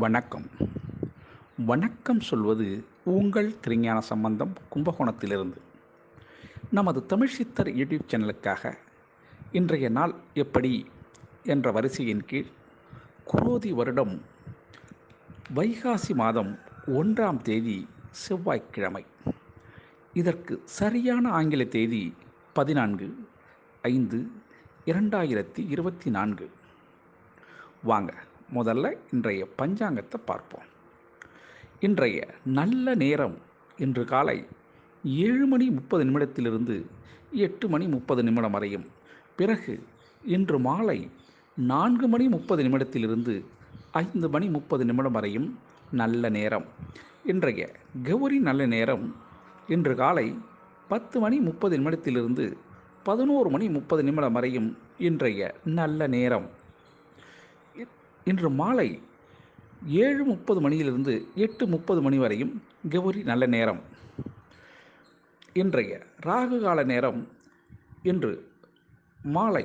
வணக்கம். வணக்கம் சொல்வது உங்கள் திருஞான சம்பந்தம் கும்பகோணத்திலிருந்து. நமது தமிழ் சித்தர் யூடியூப் சேனலுக்காக இன்றைய நாள் எப்படி என்ற வரிசையின் கீழ் குரோதி வருடம் வைகாசி மாதம் 1ஆம் தேதி செவ்வாய்க்கிழமை. இதற்கு சரியான ஆங்கில தேதி 14/5/2024. வாங்க முதல்ல இன்றைய பஞ்சாங்கத்தை பார்ப்போம். இன்றைய நல்ல நேரம் இன்று காலை 7:30 8:30 வரையும், பிறகு இன்று மாலை 4:30 5:30 வரையும் நல்ல நேரம். இன்றைய கௌரி நல்ல நேரம் இன்று காலை 10:30 11:30 வரையும் இன்றைய நல்ல நேரம். இன்று மாலை 7:30 8:30 வரையும் கௌரி நல்ல நேரம். இன்றைய ராகு கால நேரம் இன்று மாலை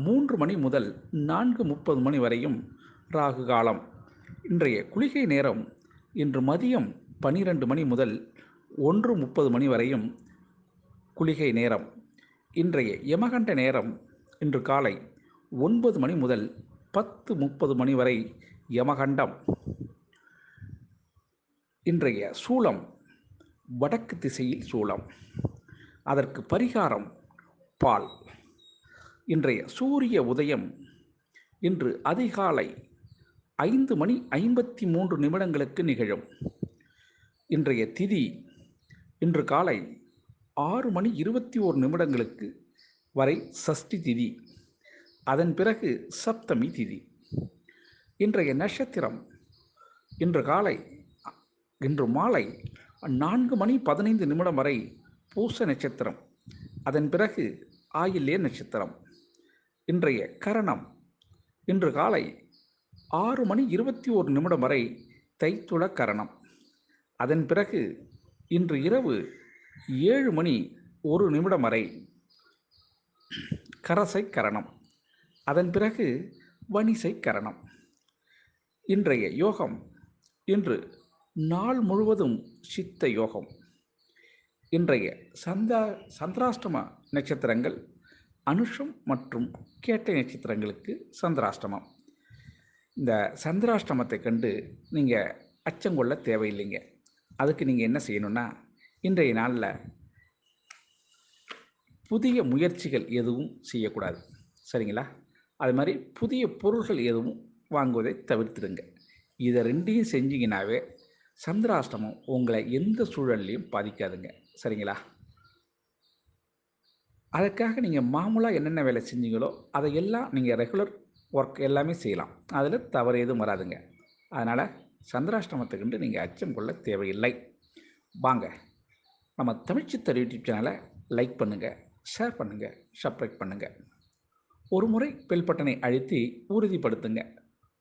3 முதல் 4:30 வரையும் ராகு காலம். இன்றைய குளிகை நேரம் இன்று மதியம் 12 முதல் 1:30 வரையும் குளிகை நேரம். இன்றைய யமகண்ட நேரம் இன்று காலை 9 முதல் 10:30 வரை யமகண்டம். இன்றைய சூலம் வடக்கு திசையில் சூலம். அதற்கு பரிகாரம் பால். இன்றைய சூரிய உதயம் இன்று அதிகாலை 5:53 நிகழும். இன்றைய திதி இன்று காலை 6:21 வரை சஷ்டி திதி. அதன் பிறகு சப்தமி திதி. இன்றைய நட்சத்திரம் இன்று மாலை 4:15 வரை பூச நட்சத்திரம். அதன் பிறகு ஆயில்ய நட்சத்திரம். இன்றைய கரணம் இன்று காலை 6:21 வரை தைத்துள கரணம். அதன் பிறகு இன்று இரவு 7:01 வரை கரசை கரணம். அதன் பிறகு வணிசை கரணம். இன்றைய யோகம் இன்று நாள் முழுவதும் சித்த யோகம். இன்றைய சந்திராஷ்டம நட்சத்திரங்கள் அனுஷம் மற்றும் கேட்டை நட்சத்திரங்களுக்கு சந்திராஷ்டமம். இந்த சந்திராஷ்டமத்தை கண்டு நீங்கள் அச்சங்கொள்ள தேவையில்லைங்க. அதுக்கு நீங்கள் என்ன செய்யணும்னா, இன்றைய நாளில் புதிய முயற்சிகள் எதுவும் செய்யக்கூடாது, சரிங்களா? அது மாதிரி புதிய பொருள்கள் எதுவும் வாங்குவதை தவிர்த்துடுங்க. இதை ரெண்டையும் செஞ்சீங்கன்னாவே சந்திராஷ்டமம் உங்களை எந்த சூழல்லையும் பாதிக்காதுங்க, சரிங்களா? அதுக்காக நீங்கள் மாமூலாக என்னென்ன வேலை செஞ்சீங்களோ அதையெல்லாம் நீங்கள் ரெகுலர் ஒர்க் எல்லாமே செய்யலாம். அதில் தவறு எதுவும் வராதுங்க. அதனால் சந்திராஷ்டமத்தை கண்டு நீங்கள் அச்சம் கொள்ள தேவையில்லை. வாங்க, நம்ம தமிழ்ச்சித்தர் யூடியூப் சேனலை லைக் பண்ணுங்கள், ஷேர் பண்ணுங்கள், சப்ஸ்கிரைப் பண்ணுங்கள். ஒரு முறை பெல் பட்டனை அழுத்தி உறுதிப்படுத்துங்க.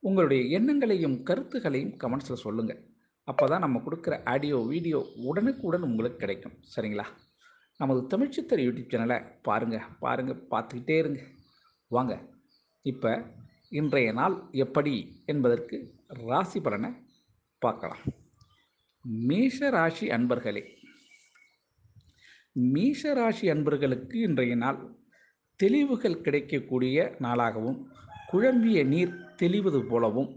உங்களுடைய எண்ணங்களையும் கருத்துக்களையும் கமெண்ட்ஸில் சொல்லுங்கள். அப்போ தான் நம்ம கொடுக்குற ஆடியோ வீடியோ உடனுக்குடன் உங்களுக்கு கிடைக்கும், சரிங்களா? நமது தமிழ்ச்சித்தர் யூடியூப் சேனலை பாருங்கள், பார்த்துக்கிட்டே இருங்க. வாங்க, இப்போ இன்றைய நாள் எப்படி என்பதற்கு ராசி பலனை பார்க்கலாம். மேஷ ராசி அன்பர்களுக்கு இன்றைய நாள் தெளிவுகள் கிடைக்கக்கூடிய நாளாகவும், குழம்பிய நீர் தெளிவது போலவும்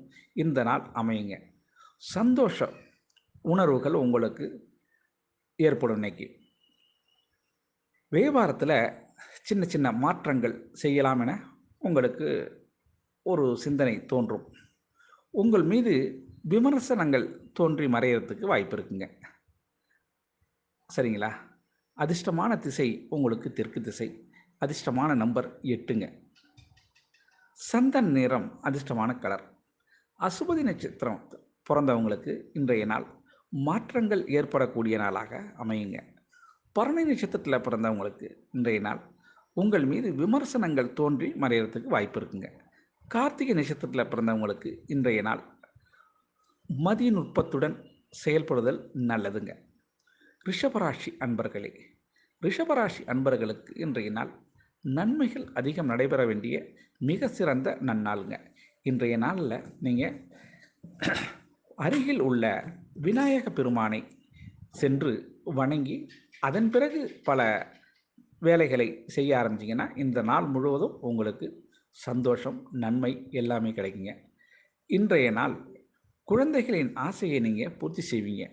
இந்த நாள் அமையுங்க. சந்தோஷ உணர்வுகள் உங்களுக்கு ஏற்படும். இன்னைக்கு வியாபாரத்தில் சின்ன சின்ன மாற்றங்கள் செய்யலாம் என உங்களுக்கு ஒரு சிந்தனை தோன்றும். உங்கள் மீது விமர்சனங்கள் தோன்றி மறையறதுக்கு வாய்ப்பு இருக்குங்க, சரிங்களா? அதிர்ஷ்டமான திசை உங்களுக்கு தெற்கு திசை. அதிர்ஷ்டமான நம்பர் 8ங்க. சந்தன் நிறம் அதிர்ஷ்டமான கலர். அசுபதி நட்சத்திரம் பிறந்தவங்களுக்கு இன்றைய நாள் மாற்றங்கள் ஏற்படக்கூடிய நாளாக அமையுங்க. பரணி நட்சத்திரத்தில் பிறந்தவங்களுக்கு இன்றைய நாள் உங்கள் மீது விமர்சனங்கள் தோன்றி மறையறதுக்கு வாய்ப்பு இருக்குங்க. கார்த்திகை நட்சத்திரத்தில் பிறந்தவங்களுக்கு இன்றைய நாள் மதிநுட்பத்துடன் செயல்படுதல் நல்லதுங்க. ரிஷபராசி அன்பர்களுக்கு இன்றைய நாள் நன்மைகள் அதிகம் நடைபெற வேண்டிய மிக சிறந்த நன்னாளுங்க. இன்றைய நாளில் நீங்கள் அருகில் உள்ள விநாயக பெருமானை சென்று வணங்கி அதன் பிறகு பல வேலைகளை செய்ய ஆரம்பிச்சிங்கன்னா இந்த நாள் முழுவதும் உங்களுக்கு சந்தோஷம், நன்மை எல்லாமே கிடைக்குங்க. இன்றைய நாள் குழந்தைகளின் ஆசையை நீங்கள் பூர்த்தி செய்வீங்க.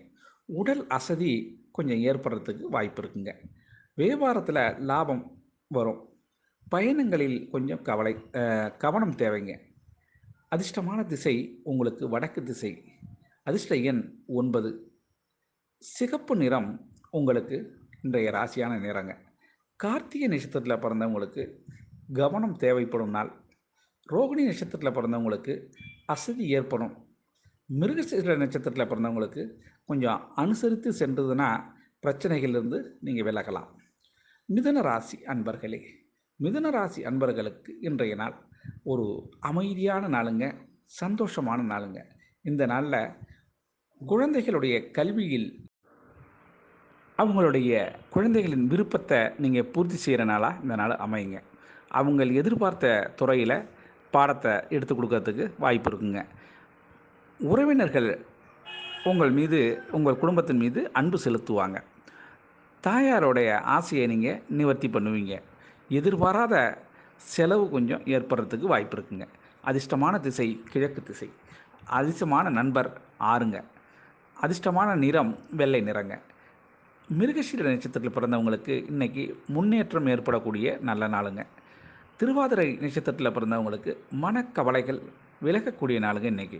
உடல் அசதி கொஞ்சம் ஏற்படுறதுக்கு வாய்ப்பு இருக்குங்க. வியாபாரத்தில் லாபம் வரும். பயணங்களில் கொஞ்சம் கவனம் தேவைங்க. அதிர்ஷ்டமான திசை உங்களுக்கு வடக்கு திசை. அதிர்ஷ்ட எண் 9. சிகப்பு நிறம் உங்களுக்கு இன்றைய ராசியான நிறங்க. கார்த்திகை நட்சத்திரத்தில் பிறந்தவங்களுக்கு கவனம் தேவைப்படும் நாள். ரோகிணி நட்சத்திரத்தில் பிறந்தவங்களுக்கு அசதி ஏற்படும். மிருகசீர நட்சத்திரத்தில் பிறந்தவங்களுக்கு கொஞ்சம் அனுசரித்து சென்றதுன்னா பிரச்சனைகளிலிருந்து நீங்கள் விலகலாம். மிதுன ராசி அன்பர்களே, மிதுன ராசி அன்பர்களுக்கு இன்றைய நாள் ஒரு அமைதியான நாளுங்க, சந்தோஷமான நாளுங்க. இந்த நாளில் குழந்தைகளுடைய கல்வியில் அவங்களுடைய குழந்தைகளின் விருப்பத்தை நீங்கள் பூர்த்தி செய்கிற நாளாக இந்த நாள் அமையுங்க. அவங்க எதிர்பார்த்த துறையில் பாடத்தை எடுத்து கொடுக்கறதுக்கு வாய்ப்பு இருக்குங்க. உறவினர்கள் உங்கள் மீது, உங்கள் குடும்பத்தின் மீது அன்பு செலுத்துவாங்க. தாயாரோடைய ஆசையை நீங்கள் நிவர்த்தி பண்ணுவீங்க. எதிர்பாராத செலவு கொஞ்சம் ஏற்படுறதுக்கு வாய்ப்பு இருக்குங்க. அதிர்ஷ்டமான திசை கிழக்கு திசை. அதிர்ஷ்டமான நண்பர் 6ங்க. அதிர்ஷ்டமான நிறம் வெள்ளை நிறங்க. மிருகசீர நட்சத்திரத்தில் பிறந்தவங்களுக்கு இன்றைக்கி முன்னேற்றம் ஏற்படக்கூடிய நல்ல நாளுங்க. திருவாதிரை நட்சத்திரத்தில் பிறந்தவங்களுக்கு மனக்கவலைகள் விலகக்கூடிய நாளுங்க இன்றைக்கி.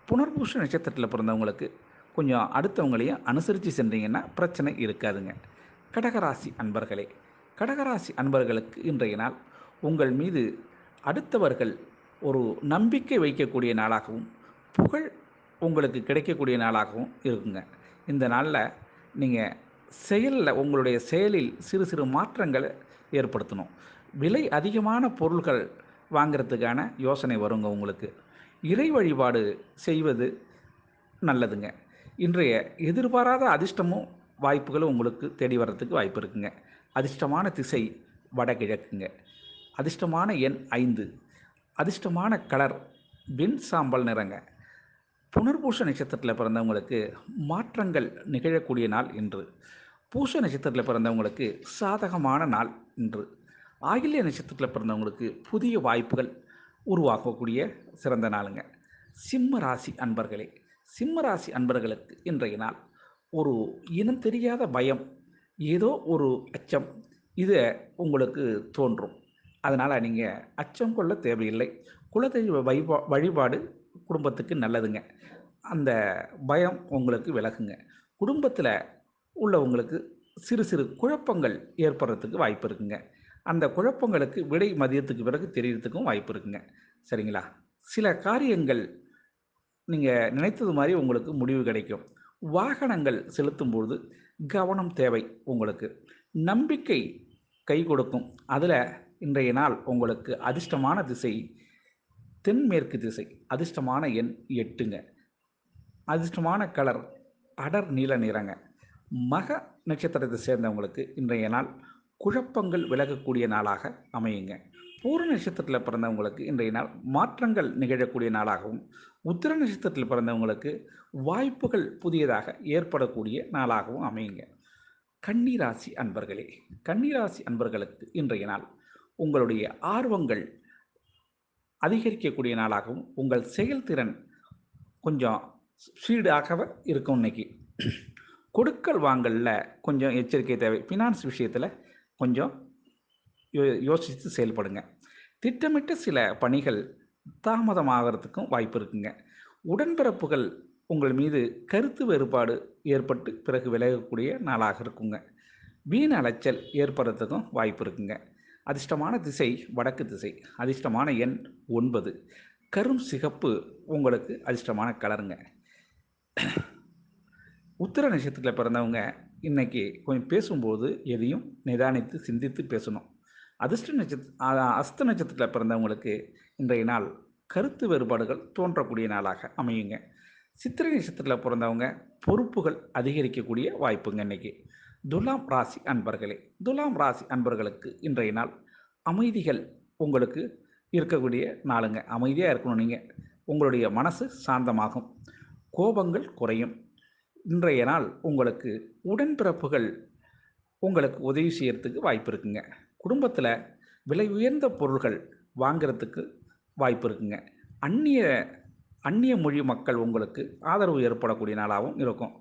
புனர்பூச நட்சத்திரத்தில் பிறந்தவங்களுக்கு கொஞ்சம் அடுத்தவங்களையும் அனுசரித்து சென்றீங்கன்னா பிரச்சனை இருக்காதுங்க. கடகராசி அன்பர்களே, கடகராசி அன்பர்களுக்கு இன்றைய நாள் உங்கள் மீது அடுத்தவர்கள் ஒரு நம்பிக்கை வைக்கக்கூடிய நாளாகவும் புகழ் உங்களுக்கு கிடைக்கக்கூடிய நாளாகவும் இருக்குங்க. இந்த நாளில் நீங்கள் உங்களுடைய செயலில் சிறு சிறு மாற்றங்களை ஏற்படுத்தணும். விலை அதிகமான பொருட்கள் வாங்கிறதுக்கான யோசனை வருங்க உங்களுக்கு. இறை வழிபாடு செய்வது நல்லதுங்க. இன்றைய எதிர்பாராத அதிர்ஷ்டமும் வாய்ப்புகளும் உங்களுக்கு தேடி வர்றதுக்கு வாய்ப்பு இருக்குங்க. அதிர்ஷ்டமான திசை வடகிழக்குங்க. அதிர்ஷ்டமான எண் 5. அதிர்ஷ்டமான கலர் வெண் சாம்பல் நிறங்க. புனர்பூச நட்சத்திரத்தில் பிறந்தவங்களுக்கு மாற்றங்கள் நிகழக்கூடிய நாள் இன்று. பூச நட்சத்திரத்தில் பிறந்தவங்களுக்கு சாதகமான நாள் இன்று. ஆயில்ய நட்சத்திரத்தில் பிறந்தவங்களுக்கு புதிய வாய்ப்புகள் உருவாக்கக்கூடிய சிறந்த நாளுங்க. சிம்ம ராசி அன்பர்களே, சிம்ம ராசி அன்பர்களுக்கு இன்றைய நாள் ஒரு இனம் தெரியாத பயம், ஏதோ ஒரு அச்சம் இது உங்களுக்கு தோன்றும். அதனால் நீங்கள் அச்சம் கொள்ள தேவையில்லை. குலதெய்வ வழிபாடு குடும்பத்துக்கு நல்லதுங்க. அந்த பயம் உங்களுக்கு விலகுங்க. குடும்பத்தில் உள்ளவங்களுக்கு சிறு சிறு குழப்பங்கள் ஏற்படுறதுக்கு வாய்ப்பு இருக்குங்க. அந்த குழப்பங்களுக்கு விடை மதியத்துக்கு பிறகு தெரியறதுக்கும் வாய்ப்பு இருக்குங்க. சரிங்களா? சில காரியங்கள் நீங்கள் நினைத்தது மாதிரி உங்களுக்கு முடிவு கிடைக்கும். வாகனங்கள் செலுத்தும்போது கவனம் தேவை உங்களுக்கு. நம்பிக்கை கை கொடுக்கும். அதில் இன்றைய நாள் உங்களுக்கு அதிர்ஷ்டமான திசை தென்மேற்கு திசை. அதிர்ஷ்டமான எண் 8ங்க. அதிர்ஷ்டமான கலர் அடர் நீல நிறங்க. மக நட்சத்திரத்தை சேர்ந்தவங்களுக்கு இன்றைய நாள் குழப்பங்கள் விலகக்கூடிய நாளாக அமையுங்க. பூர நட்சத்திரத்தில் பிறந்தவங்களுக்கு இன்றைய நாள் மாற்றங்கள் நிகழக்கூடிய நாளாகவும், உத்திர நட்சத்திரத்தில் பிறந்தவங்களுக்கு வாய்ப்புகள் புதியதாக ஏற்படக்கூடிய நாளாகவும் அமையுங்க. கன்னிராசி அன்பர்களே, கன்னிராசி அன்பர்களுக்கு இன்றைய நாள் உங்களுடைய ஆர்வங்கள் அதிகரிக்கக்கூடிய நாளாகவும், உங்கள் செயல்திறன் கொஞ்சம் ஸ்பீடாக இருக்கும். இன்னைக்கு கொடுக்கல் வாங்கலில் கொஞ்சம் எச்சரிக்கை தேவை. ஃபினான்ஸ் விஷயத்தில் கொஞ்சம் யோசித்து செயல்படுங்க. திட்டமிட்ட சில பணிகள் தாமதமாகறதுக்கும் வாய்ப்பு இருக்குங்க. உடன்பிறப்புகள் உங்கள் மீது கருத்து வேறுபாடு ஏற்பட்டு பிறகு விலகக்கூடிய நாளாக இருக்குங்க. வீண் அலைச்சல் ஏற்படுறதுக்கும் வாய்ப்பு இருக்குங்க. அதிர்ஷ்டமான திசை வடக்கு திசை. அதிர்ஷ்டமான எண் 9. கரும் சிகப்பு உங்களுக்கு அதிர்ஷ்டமான கலருங்க. உத்திர நட்சத்திரத்தில் பிறந்தவங்க இன்றைக்கி கொஞ்சம் பேசும்போது எதையும் நிதானித்து சிந்தித்து பேசணும். அஸ்த நட்சத்திரத்தில் பிறந்தவங்களுக்கு இன்றைய நாள் கருத்து வேறுபாடுகள் தோன்றக்கூடிய நாளாக அமையுங்க. சித்திரை நட்சத்திரத்தில் பிறந்தவங்க பொறுப்புகள் அதிகரிக்கக்கூடிய வாய்ப்புங்க இன்றைக்கி. துலாம் ராசி அன்பர்களே, துலாம் ராசி அன்பர்களுக்கு இன்றைய நாள் அமைதிகள் உங்களுக்கு இருக்கக்கூடிய நாளுங்க. அமைதியாக இருக்கணும். நீங்கள் உங்களுடைய மனசு சாந்தமாகும். கோபங்கள் குறையும். இன்றைய நாள் உங்களுக்கு உடன்பிறப்புகள் உங்களுக்கு உதவி செய்யறதுக்கு வாய்ப்பு இருக்குங்க. குடும்பத்தில் விலை உயர்ந்த பொருள்கள் வாங்கிறதுக்கு வாய்ப்பு இருக்குங்க. அந்நிய அந்நிய மொழி மக்கள் உங்களுக்கு ஆதரவு ஏற்படக்கூடிய நாளாகவும் இருக்கும்.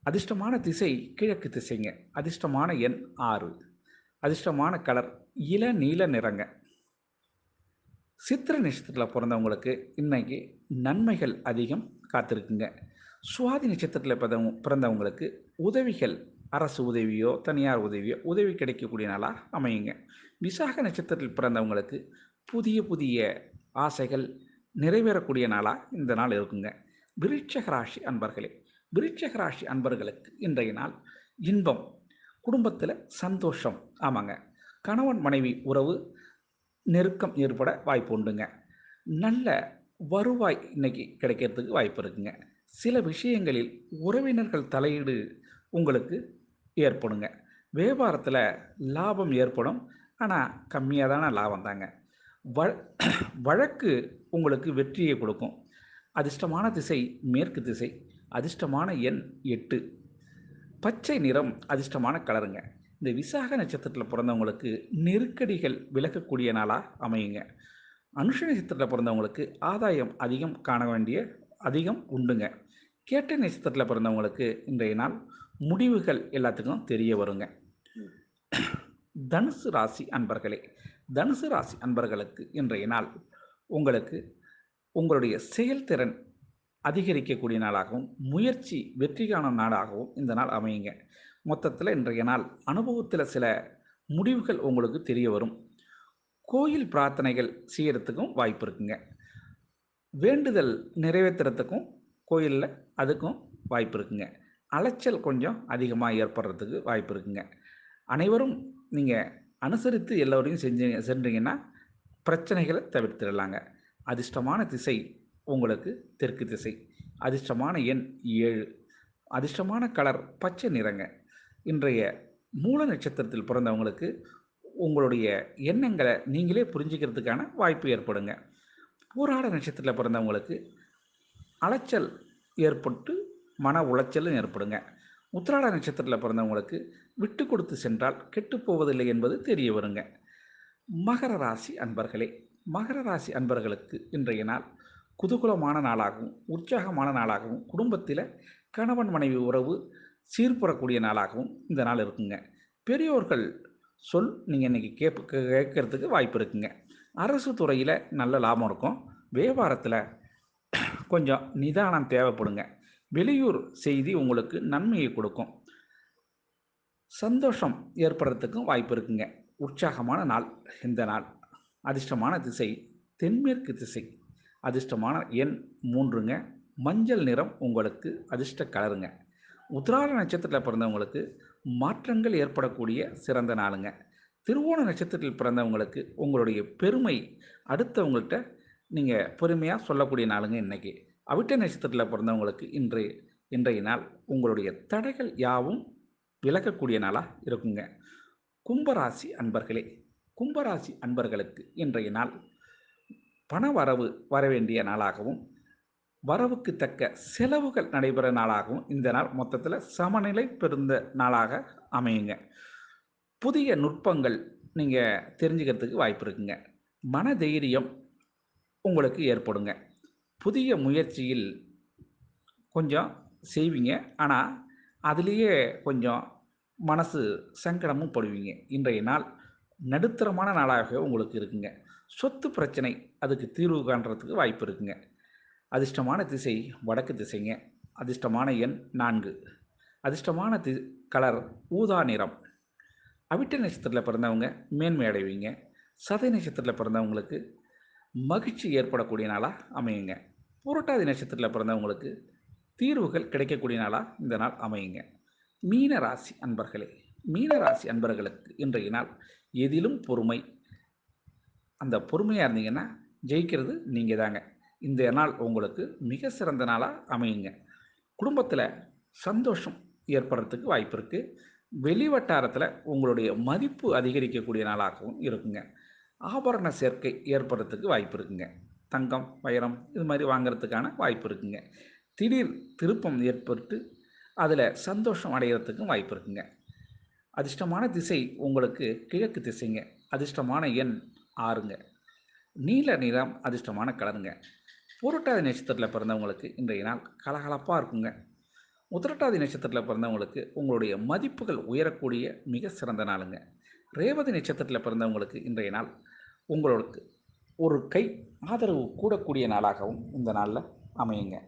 அதிர்ஷ்டமான திசை கிழக்கு திசைங்க. அதிர்ஷ்டமான எண் 6. அதிர்ஷ்டமான கலர் இளநீல நிறங்க. சித்திரை நட்சத்திரத்தில் பிறந்தவங்களுக்கு இன்னைக்கு நன்மைகள் அதிகம் காத்திருக்குங்க. சுவாதி நட்சத்திரத்தில் பிறந்தவங்களுக்கு உதவிகள், அரசு உதவியோ தனியார் உதவியோ உதவி கிடைக்கக்கூடிய நாளாக அமையுங்க. விசாக நட்சத்திரத்தில் பிறந்தவங்களுக்கு புதிய புதிய ஆசைகள் நிறைவேறக்கூடிய நாளாக இந்த நாள் இருக்குங்க. விருட்சக ராசி அன்பர்களே, விருட்சக ராசி அன்பர்களுக்கு இன்றைய நாள் இன்பம், குடும்பத்தில் சந்தோஷம். ஆமாங்க, கணவன் மனைவி உறவு நெருக்கம் ஏற்பட வாய்ப்பு உண்டுங்க. நல்ல வருவாய் இன்னைக்கு கிடைக்கிறதுக்கு வாய்ப்பு இருக்குங்க. சில விஷயங்களில் உறவினர்கள் தலையீடு உங்களுக்கு ஏற்படுங்க. வியாபாரத்தில் லாபம் ஏற்படும், ஆனால் கம்மியாக தான லாபம் தாங்க. வ வழக்கு உங்களுக்கு வெற்றியை கொடுக்கும். அதிர்ஷ்டமான திசை மேற்கு திசை. அதிர்ஷ்டமான எண் 8. பச்சை நிறம் அதிர்ஷ்டமான கலருங்க. இந்த விசாக நட்சத்திரத்தில் பிறந்தவங்களுக்கு நெருக்கடிகள் விலகக்கூடிய நாளாக அமையுங்க. அனுஷ நட்சத்திரத்தில் பிறந்தவங்களுக்கு ஆதாயம் அதிகம் உண்டுங்க. கேட்டை நட்சத்திரத்தில் பிறந்தவங்களுக்கு இன்றைய நாள் முடிவுகள் எல்லாத்துக்கும் தெரிய வருங்க. தனுசு ராசி அன்பர்களே, தனுசு ராசி அன்பர்களுக்கு இன்றைய நாள் உங்களுக்கு உங்களுடைய செயல்திறன் அதிகரிக்கக்கூடிய நாளாகவும் முயற்சி வெற்றி காணும் நாளாகவும் இந்த நாள் அமையுங்க. மொத்தத்தில் இன்றைய நாள் அனுபவத்தில் சில முடிவுகள் உங்களுக்கு தெரிய வரும். கோயில் பிரார்த்தனைகள் செய்யறதுக்கும் வாய்ப்பு இருக்குங்க. வேண்டுதல் நிறைவேற்றுறதுக்கும் கோயிலில் அதுக்கும் வாய்ப்பு இருக்குங்க. அலைச்சல் கொஞ்சம் அதிகமாக ஏற்படுறதுக்கு வாய்ப்பு இருக்குங்க. அனைவரும் நீங்கள் அனுசரித்து எல்லோரையும் சென்றீங்கன்னா பிரச்சனைகளை தவிர்த்திடலாங்க. அதிர்ஷ்டமான திசை உங்களுக்கு தெற்கு திசை. அதிர்ஷ்டமான எண் 7. அதிர்ஷ்டமான கலர் பச்சை நிறங்க. இன்றைய மூல நட்சத்திரத்தில் பிறந்தவங்களுக்கு உங்களுடைய எண்ணங்களை நீங்களே புரிஞ்சுக்கிறதுக்கான வாய்ப்பு ஏற்படுங்க. பூராட நட்சத்திரத்தில் பிறந்தவங்களுக்கு அலைச்சல் ஏற்பட்டு மன உளைச்சலும் ஏற்படுங்க. உத்திராட நட்சத்திரத்தில் பிறந்தவங்களுக்கு விட்டு கொடுத்து சென்றால் கெட்டுப்போவதில்லை என்பது தெரிய வருங்க. மகர ராசி அன்பர்களே, மகர ராசி அன்பர்களுக்கு இன்றைய நாள் குதூகலமான நாளாகவும் உற்சாகமான நாளாகவும் குடும்பத்தில் கணவன் மனைவி உறவு சீர்புறக்கூடிய நாளாகவும் இந்த நாள் இருக்குங்க. பெரியோர்கள் சொல் நீங்கள் இன்றைக்கி கேட்கறதுக்கு வாய்ப்பு இருக்குங்க. அரசு துறையில் நல்ல லாபம் இருக்கும். வியாபாரத்தில் கொஞ்சம் நிதானம் தேவைப்படுங்க. வெளியூர் செய்தி உங்களுக்கு நன்மையை கொடுக்கும். சந்தோஷம் ஏற்படுறதுக்கும் வாய்ப்பு இருக்குங்க. உற்சாகமான நாள் இந்த நாள். அதிர்ஷ்டமான திசை தென்மேற்கு திசை. அதிர்ஷ்டமான எண் 3ங்க. மஞ்சள் நிறம் உங்களுக்கு அதிர்ஷ்ட கலருங்க. உத்திராட நட்சத்திரத்தில் பிறந்தவங்களுக்கு மாற்றங்கள் ஏற்படக்கூடிய சிறந்த நாளுங்க. திருவோண நட்சத்திரத்தில் பிறந்தவங்களுக்கு உங்களுடைய பெருமை அடுத்தவங்கள்ட்ட நீங்கள் பெருமையாக சொல்லக்கூடிய நாளுங்க இன்றைக்கி. அவிட்ட நட்சத்திரத்தில் பிறந்தவங்களுக்கு இன்றைய நாள் உங்களுடைய தடைகள் யாவும் விலகக்கூடிய நாளாக இருக்குங்க. கும்பராசி அன்பர்களே, கும்பராசி அன்பர்களுக்கு இன்றைய நாள் பண வரவு வர வேண்டிய நாளாகவும் வரவுக்கு தக்க செலவுகள் நடைபெற நாளாகவும் இந்த நாள் மொத்தத்தில் சமநிலை பெருந்த நாளாக அமையுங்க. புதிய நுட்பங்கள் நீங்கள் தெரிஞ்சுக்கிறதுக்கு வாய்ப்பு இருக்குங்க. மன தைரியம் உங்களுக்கு ஏற்படுங்க. புதிய முயற்சியில் கொஞ்சம் செய்வீங்க, ஆனால் அதுலேயே கொஞ்சம் மனசு சங்கடமும் படுவீங்க. இன்றைய நாள் நடுத்தரமான நாளாக உங்களுக்கு இருக்குங்க. சொத்து பிரச்சனை அதுக்கு தீர்வு காண்றதுக்கு வாய்ப்பு இருக்குங்க. அதிர்ஷ்டமான திசை வடக்கு திசைங்க. அதிர்ஷ்டமான எண் 4. அதிர்ஷ்டமான கலர் ஊதா நிறம். அவிட்ட நட்சத்திரத்தில் பிறந்தவங்க மேன்மை அடைவீங்க. சதை நட்சத்திரத்தில் பிறந்தவங்களுக்கு மகிழ்ச்சி ஏற்படக்கூடிய நாளாக அமையுங்க. புரட்டாதி நட்சத்திரத்தில் பிறந்தவங்களுக்கு தீர்வுகள் கிடைக்கக்கூடிய நாளாக இந்த நாள் அமையுங்க. மீன ராசி அன்பர்களே, மீன ராசி அன்பர்களுக்கு இன்றைய நாள் எதிலும் பொறுமை. அந்த பொறுமையாக இருந்தீங்கன்னா ஜெயிக்கிறது நீங்கள் தாங்க. இந்த நாள் உங்களுக்கு மிக சிறந்த நாளாக அமையுங்க. குடும்பத்தில் சந்தோஷம் ஏற்படுறதுக்கு வாய்ப்பு இருக்குது. வெளிவட்டாரத்தில் உங்களுடைய மதிப்பு அதிகரிக்கக்கூடிய நாளாகவும் இருக்குங்க. ஆபரண சேர்க்கை ஏற்படுறதுக்கு வாய்ப்பு இருக்குங்க. தங்கம், வைரம் இது மாதிரி வாங்கிறதுக்கான வாய்ப்பு இருக்குங்க. திடீர் திருப்பம் ஏற்பட்டு அதில் சந்தோஷம் அடைகிறதுக்கும் வாய்ப்பு இருக்குங்க. அதிர்ஷ்டமான திசை உங்களுக்கு கிழக்கு திசைங்க. அதிர்ஷ்டமான எண் 6ங்க. நீல நிறம் அதிர்ஷ்டமான கலருங்க. பூரட்டாதி நட்சத்திரத்தில் பிறந்தவங்களுக்கு இன்றைய நாள் கலகலப்பாக இருக்குங்க. உத்திரட்டாதி நட்சத்திரத்தில் பிறந்தவங்களுக்கு உங்களுடைய மதிப்புகள் உயரக்கூடிய மிக சிறந்த நாளுங்க. ரேவதி நட்சத்திரத்தில் பிறந்தவங்களுக்கு இன்றைய நாள் உங்களுக்கு ஒரு கை ஆதரவு கூடக்கூடிய நாளாகவும் இந்த நாளில் அமையுங்க.